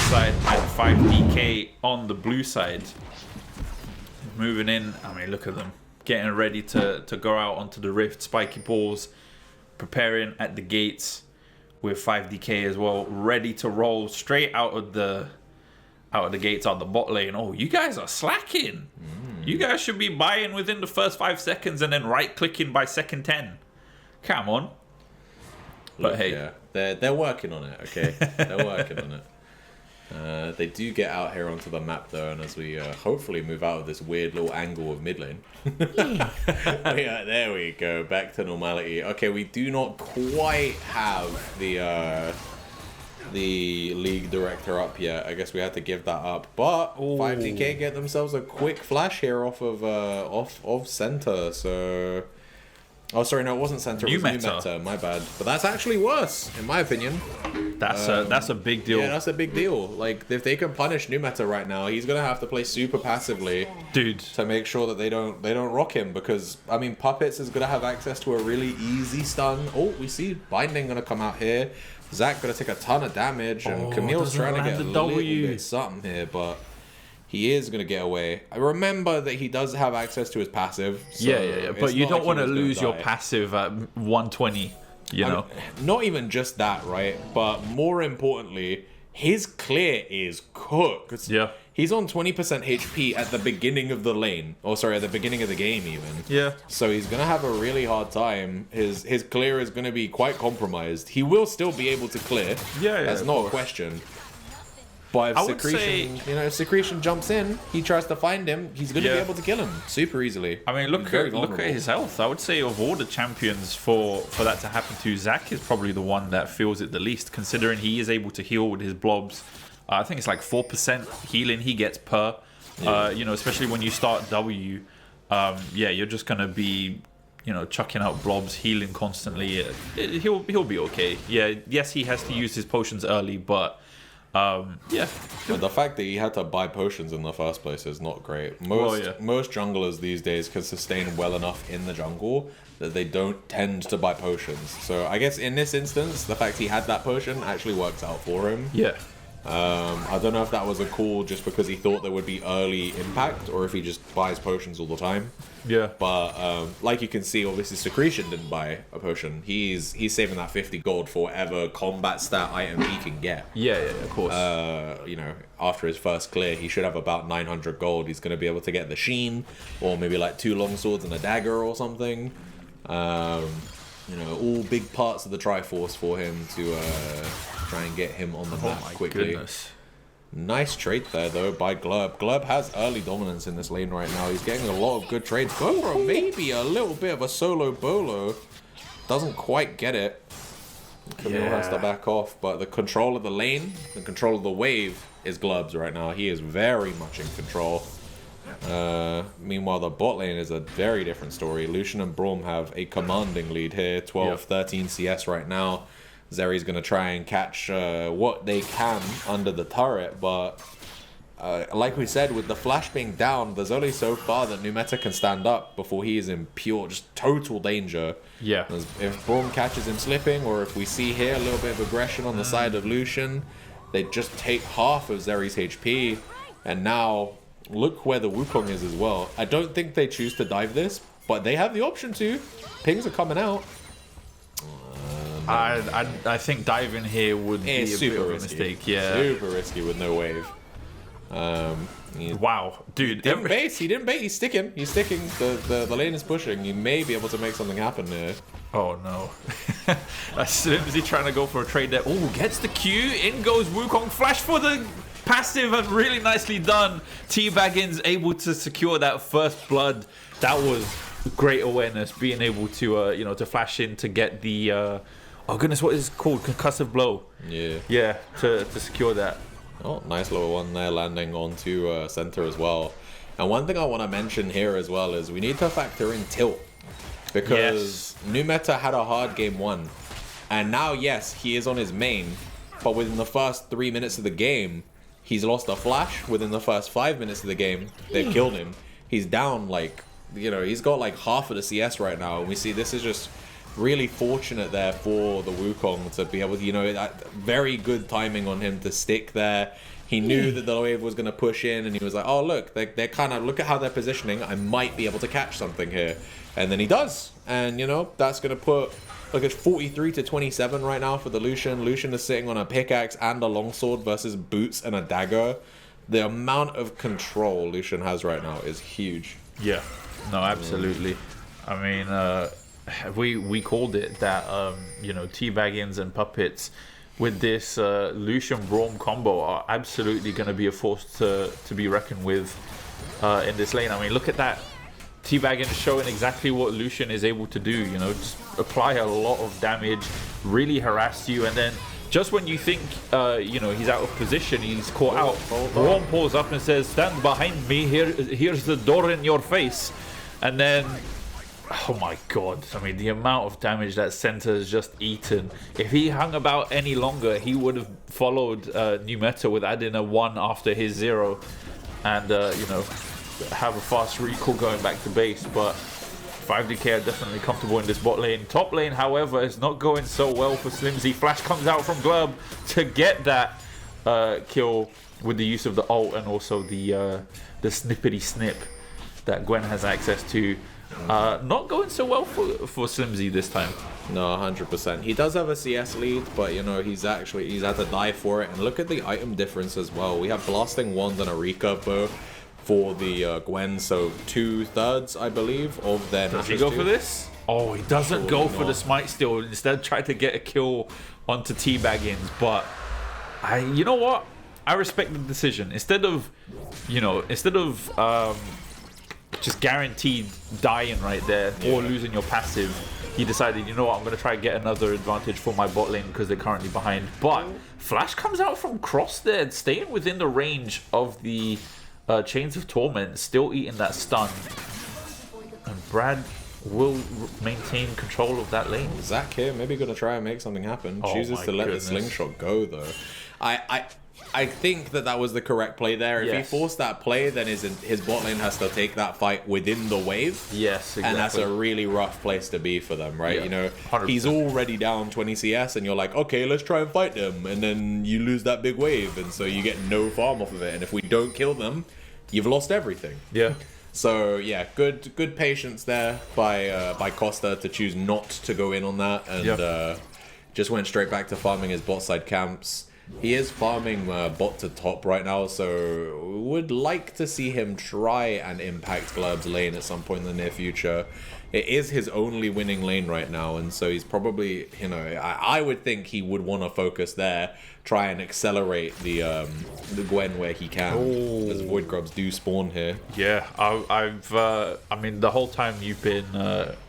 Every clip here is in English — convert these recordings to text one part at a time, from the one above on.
side and 5DK on the blue side. Moving in, I mean, look at them. Getting ready to go out onto the rift. Spiky balls preparing at the gates with 5DK as well. Ready to roll straight out of the gates on the bot lane. Oh, you guys are slacking. You guys should be buying within the first 5 seconds and then right-clicking by second 10. Come on. But Look, hey. Yeah, they're working on it, okay? They're working on it. They do get out here onto the map, though, and as we hopefully move out of this weird little angle of mid lane. Yeah, there we go. Back to normality. Okay, we do not quite have the league director up yet. I guess we had to give that up. But 5DK get themselves a quick flash here off of center. So, oh sorry, no, it wasn't center. It was new meta. My bad. But that's actually worse, in my opinion. That's a big deal. Yeah, that's a big deal. Like if they can punish new meta right now, he's gonna have to play super passively, dude, to make sure that they don't rock him. Because I mean, Puppets is gonna have access to a really easy stun. Oh, we see Binding gonna come out here. Zach gonna take a ton of damage, and Camille's trying to get a little bit something here, but he is gonna get away. I remember that he does have access to his passive. So yeah. But you don't want to lose your passive at 120. You know, not even just that, right? But more importantly, his clear is cooked. Yeah. He's on 20% HP at the beginning of the lane. Oh, sorry, at the beginning of the game even. Yeah. So he's going to have a really hard time. His clear is going to be quite compromised. He will still be able to clear. Yeah, that's not a question. But if Secretion jumps in, he tries to find him, he's going to be able to kill him super easily. I mean, look at his health. I would say of all the champions for that to happen to, Zach is probably the one that feels it the least, considering he is able to heal with his blobs. I think it's like 4% healing he gets per. Especially when you start W. You're just going to be, chucking out blobs, healing constantly. He'll be okay. Yeah, yes, he has to use his potions early, but... But the fact that he had to buy potions in the first place is not great. Most junglers these days can sustain well enough in the jungle that they don't tend to buy potions. So I guess in this instance, the fact he had that potion actually works out for him. Yeah. I don't know if that was a call just because he thought there would be early impact, or if he just buys potions all the time. Yeah. But like you can see, obviously Secretion didn't buy a potion. He's saving that 50 gold for whatever combat stat item he can get. Yeah, of course. After his first clear, he should have about 900 gold. He's going to be able to get the Sheen, or maybe like 2 long swords and a dagger or something. All big parts of the Triforce for him to try and get him on the map quickly. Goodness. Nice trade there, though, by Glurb. Glurb has early dominance in this lane right now. He's getting a lot of good trades. Go for maybe a little bit of a solo bolo. Doesn't quite get it. Camille has to back off, but the control of the lane, the control of the wave is Glurb's right now. He is very much in control. Meanwhile, the bot lane is a very different story. Lucian and Braum have a commanding lead here, 12-13 CS right now. Zeri's going to try and catch what they can under the turret, but like we said, with the flash being down, there's only so far that Numeta can stand up before he is in pure, just total danger. Yeah. If Braum catches him slipping, or if we see here a little bit of aggression on the side of Lucian, they just take half of Zeri's HP, and now look where the Wukong is as well. I don't think they choose to dive this, but they have the option to. Pings are coming out. I think diving here would be a bit of a mistake. Yeah, super risky with no wave. Wow, dude! He didn't bait. He's sticking. The lane is pushing. You may be able to make something happen there. Oh no! As soon as he's trying to go for a trade there, oh, gets the Q. In goes Wukong. Flash for the passive, and really nicely done. T-Baggins able to secure that first blood. That was great awareness, being able to to flash in to get the. Oh goodness, what is it called? Concussive blow. Yeah, to secure that. Oh, nice lower one there, landing onto center as well. And one thing I want to mention here as well is we need to factor in tilt, because Numeta had a hard game 1, and now yes, he is on his main, but within the first 3 minutes of the game, he's lost a flash. Within the first 5 minutes of the game, they've killed him. He's down he's got like half of the CS right now, and we see this is just really fortunate there for the Wukong to be able to, that very good timing on him to stick there. He knew that the wave was going to push in, and he was like, oh, look, they're kind of, look at how they're positioning. I might be able to catch something here. And then he does. And, you know, that's going to put, look, it's 43-27 right now for the Lucian. Lucian is sitting on a pickaxe and a longsword versus boots and a dagger. The amount of control Lucian has right now is huge. Yeah, no, absolutely. I mean, we called it that, you know, teabaggins and puppets with this Lucian Braum combo are absolutely going to be a force to be reckoned with in this lane. I mean, look at that. Teabaggin showing exactly what Lucian is able to do, you know, just apply a lot of damage, really harass you, and then just when you think, you know, he's out of position, he's caught out. Braum pulls up and says, stand behind me, here's the door in your face. And then, oh my god, I mean, the amount of damage that Center has just eaten. If he hung about any longer, he would have followed New Meta with adding a 1 after his 0 and, you know, have a fast recall going back to base. But 5DK are definitely comfortable in this bot lane. Top lane, however, is not going so well for Slimzy. Flash comes out from Glub to get that kill with the use of the ult and also the snippety snip that Gwen has access to. Not going so well for Slimzy this time. No, 100%. He does have a CS lead, but you know, he's had to die for it. And look at the item difference as well. We have Blasting Wand and a recurve bow for the Gwen, so 2/3, I believe, of their. Does he go for this? Oh, he doesn't go for the smite still. Instead, try to get a kill onto teabaggins. But you know what? I respect the decision. Instead of just guaranteed dying right there or losing your passive, he decided, you know what, I'm going to try and get another advantage for my bot lane because they're currently behind. But Flash comes out from cross there, staying within the range of the Chains of Torment, still eating that stun. And Brad will maintain control of that lane. Zach here, maybe going to try and make something happen. Chooses to let the slingshot go, though. I think that was the correct play there. If he forced that play, then his bot lane has to take that fight within the wave. Yes, exactly. And that's a really rough place to be for them, right? Yeah, you know, 100%. He's already down 20 CS, and you're like, okay, let's try and fight them. And then you lose that big wave, and so you get no farm off of it. And if we don't kill them, you've lost everything. Yeah. So yeah, good patience there by Costa to choose not to go in on that, and just went straight back to farming his bot side camps. He is farming bot to top right now, so would like to see him try and impact Glub's lane at some point in the near future. It is his only winning lane right now, and so he's probably, you know, I would think he would want to focus there, try and accelerate the Gwen where he can, as Void Grubs do spawn here. Yeah, I mean, the whole time you've been,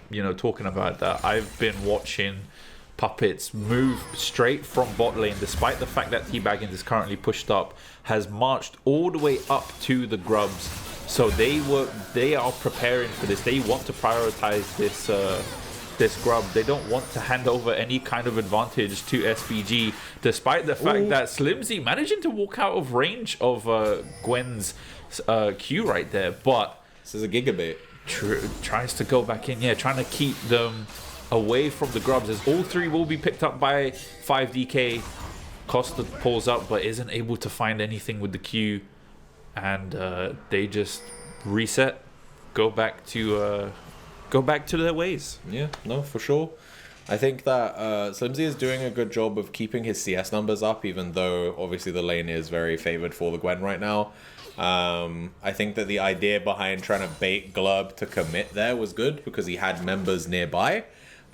you know, talking about that, I've been watching Puppets move straight from bot lane, despite the fact that Teabaggins is currently pushed up, has marched all the way up to the Grubs. So they are preparing for this. They want to prioritize this Grub. They don't want to hand over any kind of advantage to SVG, despite the fact that Slimzy managing to walk out of range of Gwen's Q right there. But this is a gigabit. Tries to go back in, trying to keep them away from the Grubs, as all three will be picked up by 5DK. Costa pulls up but isn't able to find anything with the Q, and they just reset, go back to their ways. Yeah, no, for sure. I think that Slimzy is doing a good job of keeping his CS numbers up, even though obviously the lane is very favored for the Gwen right now. I think that the idea behind trying to bait Glub to commit there was good because he had members nearby.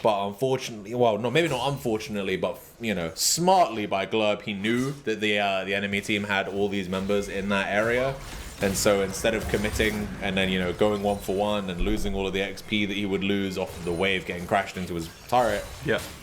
But unfortunately, well, no, maybe not unfortunately, but, you know, smartly by Glub, he knew that the enemy team had all these members in that area. And so instead of committing and then, you know, going 1-for-1 and losing all of the XP that he would lose off of the wave getting crashed into his turret,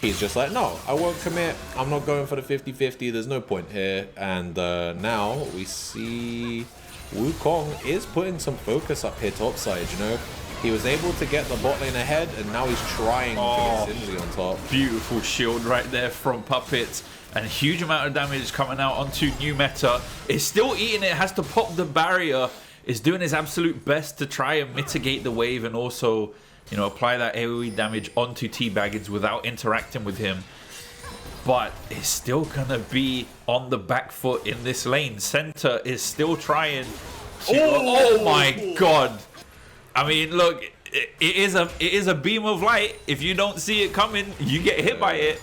he's just like, no, I won't commit. I'm not going for the 50-50. There's no point here. And now we see Wukong is putting some focus up here topside, you know. He was able to get the bot lane ahead, and now he's trying to get Slimzy on top. Beautiful shield right there from Puppet, and huge amount of damage coming out onto New Meta. Is still eating it, has to pop the barrier, is doing his absolute best to try and mitigate the wave and also, you know, apply that AoE damage onto Teabaggins without interacting with him. but it's still gonna be on the back foot in this lane. Center is still trying to, oh my god. I mean, look, it is a beam of light. If you don't see it coming, you get hit by it.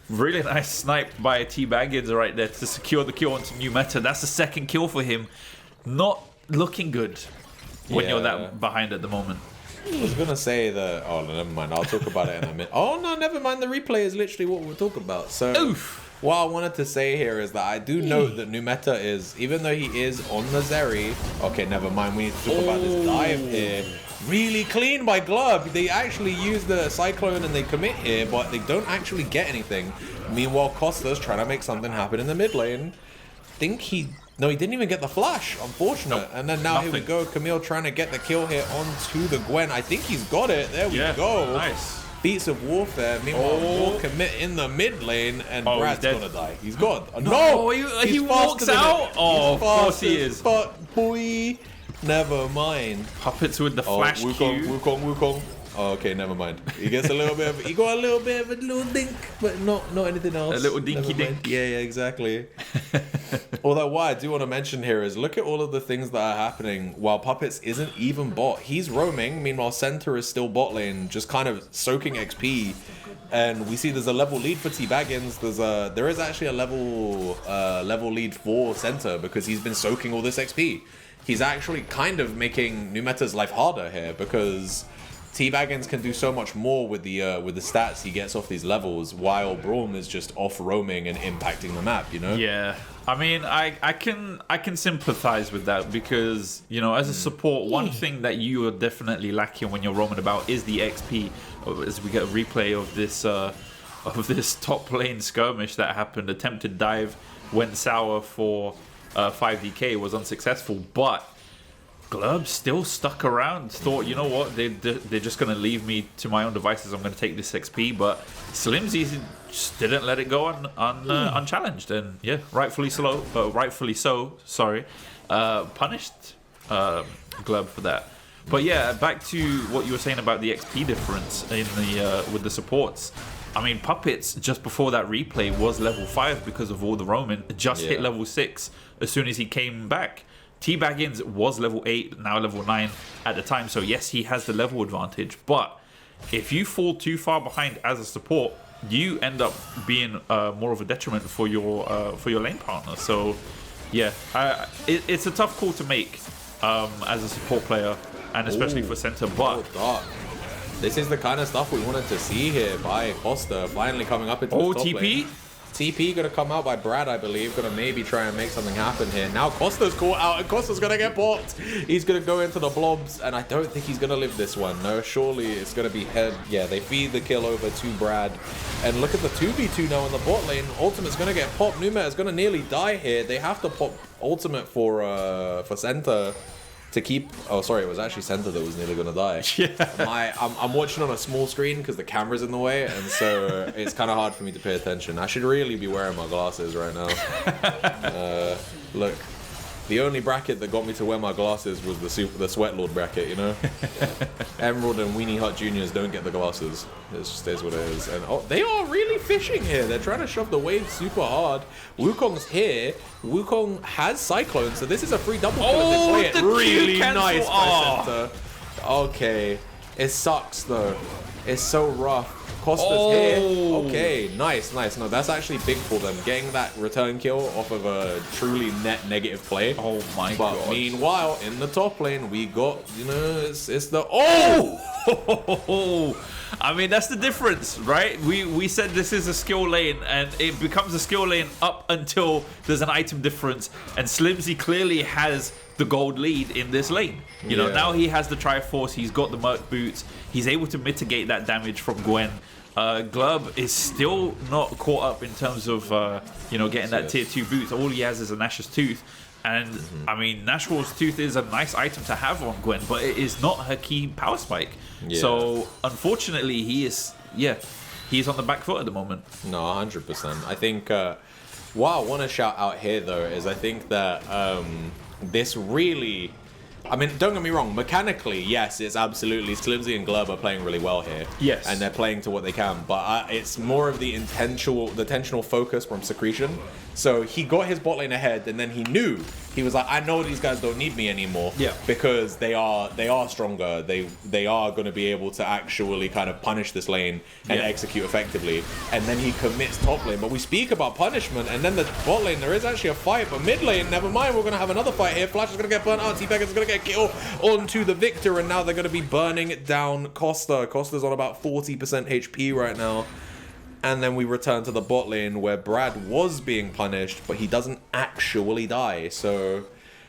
Really nice snipe by T Baggins right there to secure the kill onto New Meta. That's the second kill for him. Not looking good when you're that behind at the moment. I was gonna say that. Oh, no, never mind. I'll talk about it in a minute. Oh no, never mind. The replay is literally what we're talking about. So, what I wanted to say here is that I do note that New Meta is, even though he is on the Zeri. Okay, never mind. We need to talk about this dive here. Really clean by Glub. They actually use the Cyclone and they commit here, but they don't actually get anything. Meanwhile, Costa's trying to make something happen in the mid lane. No, he didn't even get the flash. Unfortunate. Nope. And then now here we go. Camille trying to get the kill here onto the Gwen. I think he's got it. There we go. Nice. Feats of Warfare. Meanwhile, War commit in the mid lane, and Brad's gonna die. He's gone. No! He walks out? Oh, of course he is. But boy, never mind. Puppets with the flash Q. Wukong. Oh, okay, never mind. He gets a little bit of, he got a little bit of a little dink, but not anything else. A little dinky dink. Yeah, exactly. Although what I do want to mention here is look at all of the things that are happening while Puppets isn't even bot. He's roaming, meanwhile Center is still bot lane, just kind of soaking XP. And we see there's a level lead for T Baggins. There is actually a level lead for Center because he's been soaking all this XP. He's actually kind of making New Meta's life harder here because T Baggins can do so much more with the stats he gets off these levels, while Braum is just off roaming and impacting the map. You know? Yeah. I mean, I can sympathize with that because, you know, as a support, one thing that you are definitely lacking when you're roaming about is the XP. As we get a replay of this top lane skirmish that happened, attempted dive went sour for 5DK, was unsuccessful, but Glub still stuck around. Thought, you know what, they're just gonna leave me to my own devices. I'm gonna take this XP, but Slimzy just didn't let it go unchallenged, and yeah, rightfully so. Sorry, punished Glub for that. But yeah, back to what you were saying about the XP difference in the with the supports. I mean, Puppets just before that replay was level 5 because of all the roaming. Just hit level 6 as soon as he came back. T Baggins was level 8, now level 9 at the time. So yes, he has the level advantage. But if you fall too far behind as a support, you end up being more of a detriment for your lane partner. So yeah, it's a tough call to make as a support player, and especially for center. But this is the kind of stuff we wanted to see here by Costa finally coming up into the top TP lane. TP gonna come out by Brad, I believe. Gonna maybe try and make something happen here. Now Costa's caught out and Costa's gonna get blocked. He's gonna go into the blobs and I don't think he's gonna live this one. No, surely it's gonna be head. Yeah, they feed the kill over to Brad. And look at the 2v2 now in the bot lane. Ultimate's gonna get popped. Numeta is gonna nearly die here. They have to pop ultimate for center to keep. Oh, sorry, it was actually center that was nearly gonna die. Yeah. I'm watching on a small screen because the camera's in the way, and so it's kind of hard for me to pay attention. I should really be wearing my glasses right now. Look, the only bracket that got me to wear my glasses was the Sweat Lord bracket, you know? Emerald and Weenie Hut Juniors don't get the glasses. It just is what it is. And oh, they are really fishing here. They're trying to shove the wave super hard. Wukong's here. Wukong has Cyclone, so this is a free double kill if they play it really nice by center. Okay. It sucks though. It's so rough. Costa's here. Okay, nice. No, that's actually big for them. Getting that return kill off of a truly net negative play. Oh my god. But meanwhile, in the top lane, we got, you know, it's the... I mean, that's the difference, right? We said this is a skill lane, and it becomes a skill lane up until there's an item difference, and Slimzy clearly has the gold lead in this lane. You know, now he has the Triforce, he's got the Merc boots, he's able to mitigate that damage from Gwen. Glub is still not caught up in terms of, you know, getting that tier 2 boots. All he has is a Nash's Tooth. And, I mean, Nash's Tooth is a nice item to have on Gwen, but it is not her key power spike. So, unfortunately, he is on the back foot at the moment. No, 100%. I think what I want to shout out here, though, is I think that this really I mean, don't get me wrong. Mechanically, yes, it's absolutely Slimzy and Glurb are playing really well here. Yes, and they're playing to what they can. But it's more of the intentional focus from Secretion. So he got his bot lane ahead, and then he was like, I know these guys don't need me anymore. Yeah. Because they are stronger. They are going to be able to actually kind of punish this lane and execute effectively. And then he commits top lane. But we speak about punishment, and then the bot lane, there is actually a fight. But mid lane, never mind, we're going to have another fight here. Flash is going to get burnt out. T-Bag is going to get killed onto the Victor, and now they're going to be burning down Costa. Costa's on about 40% HP right now. And then we return to the bot lane where Brad was being punished, but he doesn't actually die. So,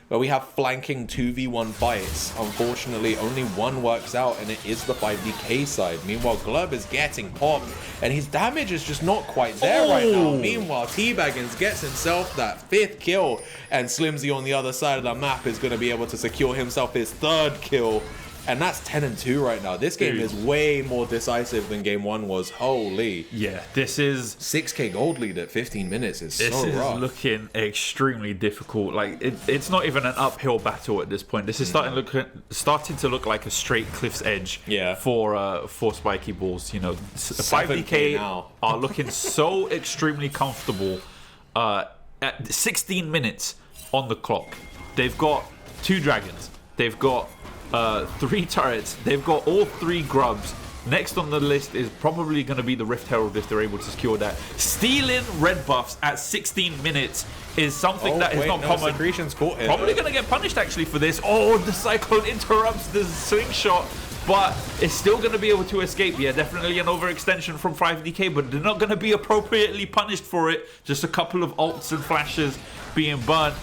well, we have flanking 2v1 fights. Unfortunately, only one works out, and it is the 5DK side. Meanwhile, Glurb is getting popped, and his damage is just not quite there right now. Meanwhile, T-Baggins gets himself that 5th kill, and Slimzy on the other side of the map is going to be able to secure himself his 3rd kill. And that's 10-2 right now. This game is way more decisive than game 1 was. Holy. Yeah, this is... 6k gold lead at 15 minutes is so rough. This is looking extremely difficult. Like, it's not even an uphill battle at this point. This is starting to look like a straight cliff's edge for Spiky Balls. You know, 5DK are looking so extremely comfortable at 16 minutes on the clock. They've got 2 dragons. They've got 3 turrets. They've got all 3 grubs. Next on the list is probably going to be the Rift Herald if they're able to secure that. Stealing red buffs at 16 minutes is something that is not common. Secretion's caught here, probably going to get punished actually for this. Oh, the Cyclone interrupts the swing shot, but it's still going to be able to escape. Yeah, definitely an overextension from 5DK, but they're not going to be appropriately punished for it. Just a couple of ults and flashes being burnt.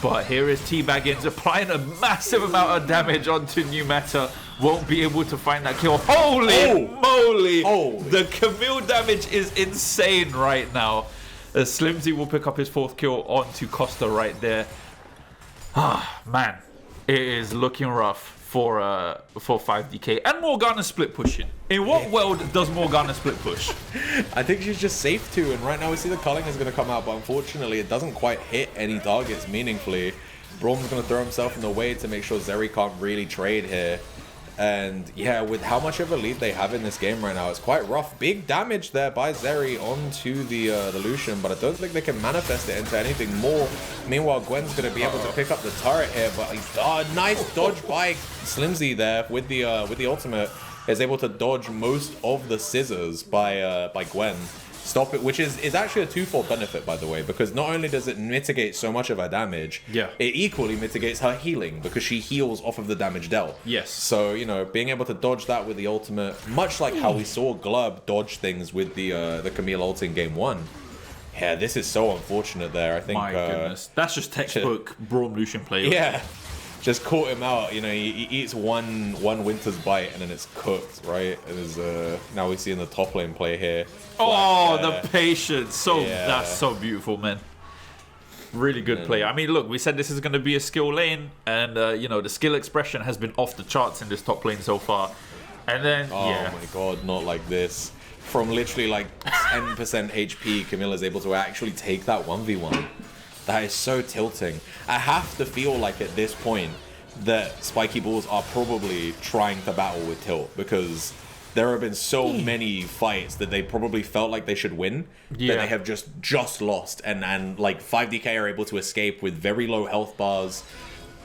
But here is T-Baggins applying a massive amount of damage onto New Meta. Won't be able to find that kill. Holy moly! The Camille damage is insane right now. Slimzy will pick up his 4th kill onto Costa right there. Ah, man. It is looking rough for 5DK. And Morgana split pushing. In what world does Morgana split push? I think she's just safe to, and right now we see the culling is going to come out, but unfortunately it doesn't quite hit any targets meaningfully. Brom's going to throw himself in the way to make sure Zeri can't really trade here. And yeah, with how much of a lead they have in this game right now, it's quite rough. Big damage there by Zeri onto the Lucian, but I don't think they can manifest it into anything more. Meanwhile, Gwen's going to be able to pick up the turret here, but nice dodge by Slimzy there with the ultimate. Is able to dodge most of the scissors by Gwen. Stop it, which is actually a 2-fold benefit, by the way, because not only does it mitigate so much of her damage, it equally mitigates her healing, because she heals off of the damage dealt. Yes. So, you know, being able to dodge that with the ultimate, much like how we saw Glurb dodge things with the Camille ult in game 1. Yeah, this is so unfortunate there. I think. My goodness. That's just textbook Braum Lucian play. Yeah. Just caught him out, you know, he eats one Winter's Bite and then it's cooked, right? It is, now we see in the top lane play here. Oh, the patience. That's so beautiful, man. Really good play. I mean, look, we said this is going to be a skill lane, and, you know, the skill expression has been off the charts in this top lane so far. And then, oh my god, not like this. From literally like 10% HP, Camilla's able to actually take that 1v1. That is so tilting. I have to feel like at this point that Spiky Balls are probably trying to battle with tilt, because there have been so many fights that they probably felt like they should win that they have just lost, and like 5DK are able to escape with very low health bars,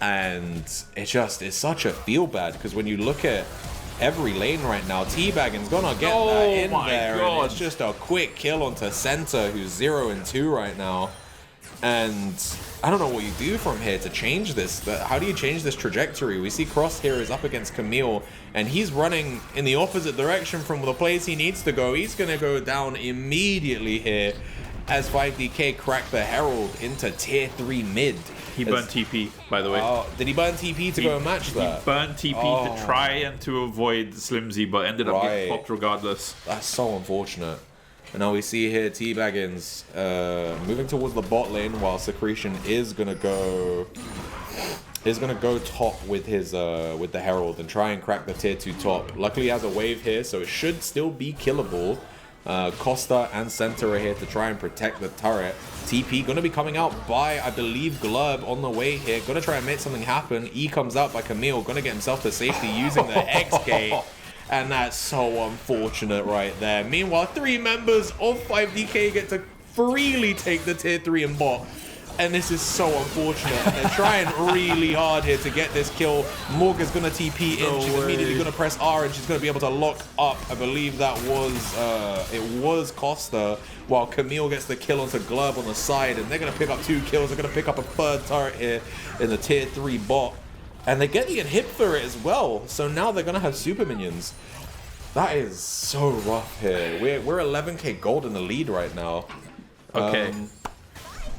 and it's such a feel bad, because when you look at every lane right now, T-Baggin's gonna get that in there, and it's just a quick kill onto Center, who's 0-2 right now. And I don't know what you do from here to change this. How do you change this trajectory? We see Crosshair is up against Camille, and he's running in the opposite direction from the place he needs to go. He's going to go down immediately here as 5DK crack the Herald into tier 3 mid. He burned TP, by the way. Did he burn TP to go and match that? He burned TP to try and to avoid Slimzy, but ended up getting popped regardless. That's so unfortunate. And now we see here T-Baggins moving towards the bot lane, while Secretion is gonna go top with his with the Herald and try and crack the tier 2 top. Luckily he has a wave here, so it should still be killable. Costa and Center are here to try and protect the turret. TP going to be coming out by, I believe, Glurb on the way here. Going to try and make something happen. E comes out by Camille. Going to get himself to safety using the Hex Gate. And that's so unfortunate right there. Meanwhile, 3 members of 5DK get to freely take the tier 3 and bot. And this is so unfortunate. They're trying really hard here to get this kill. Morga's going to TP in. She's immediately going to press R and she's going to be able to lock up. I believe that was, it was Costa. While Camille gets the kill onto Glurb on the side. And they're going to pick up 2 kills. They're going to pick up a 3rd turret here in the tier 3 bot. And they get the hit for it as well. So now they're going to have super minions. That is so rough here. We're 11k gold in the lead right now. Okay.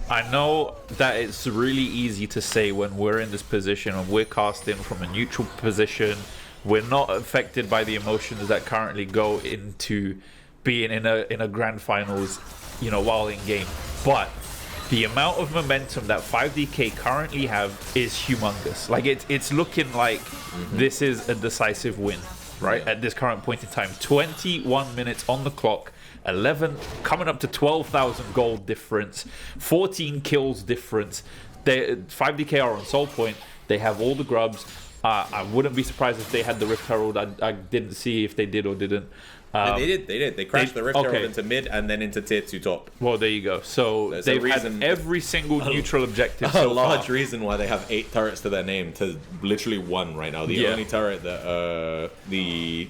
I know that it's really easy to say when we're in this position and we're casting from a neutral position. We're not affected by the emotions that currently go into being in a grand finals, you know, while in game. But the amount of momentum that 5DK currently have is humongous. Like it's looking like this is a decisive win, right? At this current point in time, 21 minutes on the clock. 11 coming up to 12,000 gold difference, 14 kills difference. 5DK are on soul point. They have all the grubs. I wouldn't be surprised if they had the Rift Herald. I didn't see if they did or didn't. They did. They crashed the Rift Herald into mid and then into tier 2 top. Well, there you go. So they've had every single neutral objective. A large reason why they have 8 turrets to their name to literally 1 right now. The only turret that the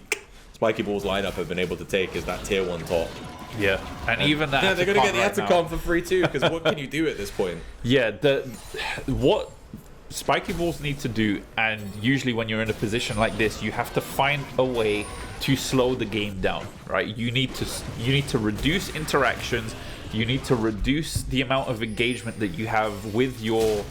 Spiky Balls lineup have been able to take is that tier 1 top. Yeah, and even that. Yeah, they're gonna get the Atacom for free too. Because what can you do at this point? Yeah, what Spiky Balls need to do, and usually when you're in a position like this, you have to find a way to slow the game down. Right? You need to reduce interactions. You need to reduce the amount of engagement that you have with your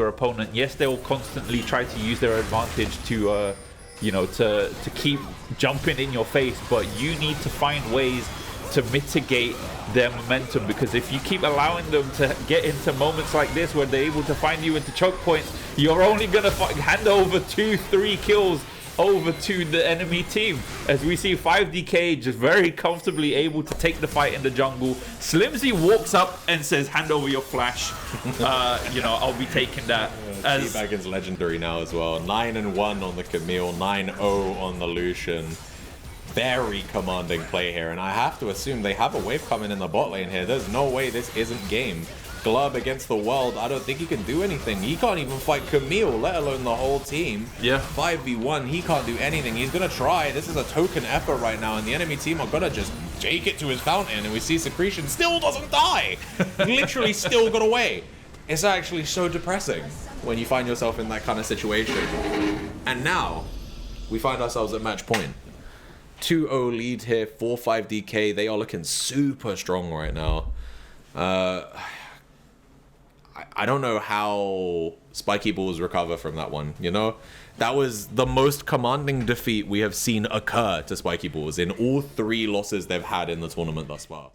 opponent. Yes, they will constantly try to use their advantage to to keep jumping in your face, but you need to find ways to mitigate their momentum, because if you keep allowing them to get into moments like this where they're able to find you into choke points, you're only gonna hand over 2-3 kills over to the enemy team. As we see 5DK just very comfortably able to take the fight in the jungle. Slimzy walks up and says, hand over your flash. I'll be taking that. Teabaggin's legendary now as well. 9-1 on the Camille, 9-0 on the Lucian. Very commanding play here, and I have to assume they have a wave coming in the bot lane here. There's no way this isn't game. Glurb against the world, I don't think he can do anything. He can't even fight Camille, let alone the whole team. Yeah. 5v1, he can't do anything. He's gonna try. This is a token effort right now, and the enemy team are gonna just take it to his fountain, and we see Secretion still doesn't die. Literally still got away. It's actually so depressing when you find yourself in that kind of situation. And now, we find ourselves at match point. 2-0 lead here for 5DK. They are looking super strong right now. I don't know how Spiky Balls recover from that one, you know? That was the most commanding defeat we have seen occur to Spiky Balls in all 3 losses they've had in the tournament thus far.